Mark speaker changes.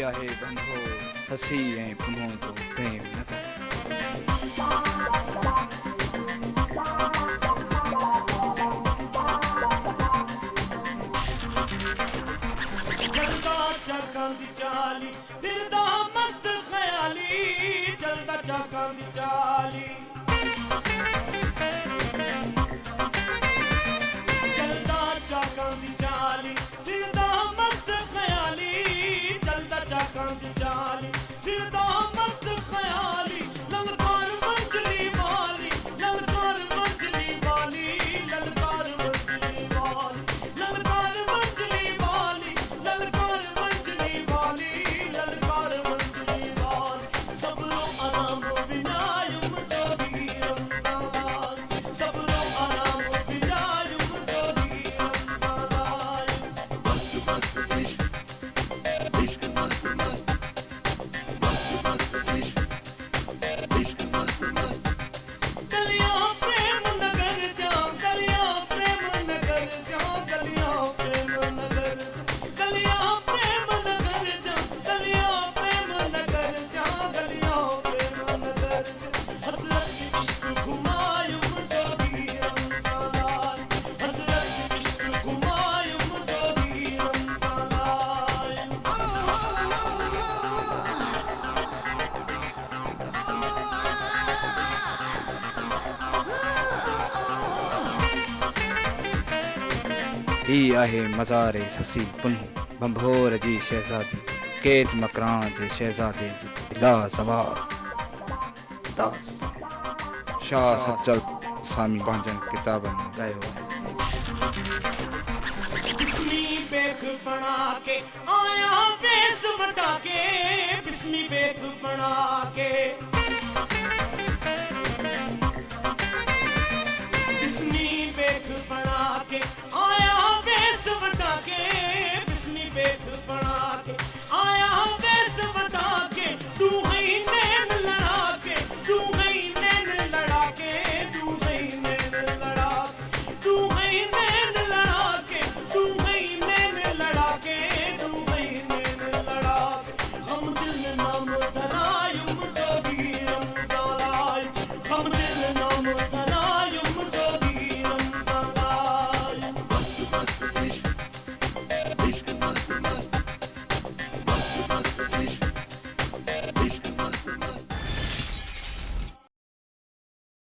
Speaker 1: आहे बंधो ससी ऐं पुनो जो प्रेम न कर।
Speaker 2: जलदा चाकां दी चाली दिल दा मस्त ख्याली जलदा चाकां दी चाली जलदा चाकां दी चाली दिल दा मस्त ख्याली जलदा चाकां दी चाली दिल दा मस्त ख्याली ललकार मंजली वाली ललकार मंजली वाली ललकार मंजली वाली ललकार मंजली वाली ललकार मंजली वाली ललकार मंजली वाली सबरो आराम विनायम जोगी रमजान सबरो आराम विनायम जोगी रमजान
Speaker 3: मस्त मस्त इश्क इश्क मस्त मस्त मस्त मस्त इश्क इश्क मस्त मस्त
Speaker 2: गलियां प्रेम नगर जाम गलियां प्रेम नगर जाम गलियां प्रेम नगर गलियां प्रेम नगर जाम गलियां प्रेम नगर जाम गलियां प्रेम नगर हजरत इश्क घुमायूं जोगी रमजान हजरत इश्क घुमायूं जोगी रमजान
Speaker 1: ही आहे मज़ारे ससी पुनो बंभोर जी शहज़ादी केज मकरान जे शहज़ादे जी लाजवाब दास्तान शाह सचल सामी पंहिंजनि किताबनि में ॻायो आहे।
Speaker 2: किस्मी बेख बना के आया बेस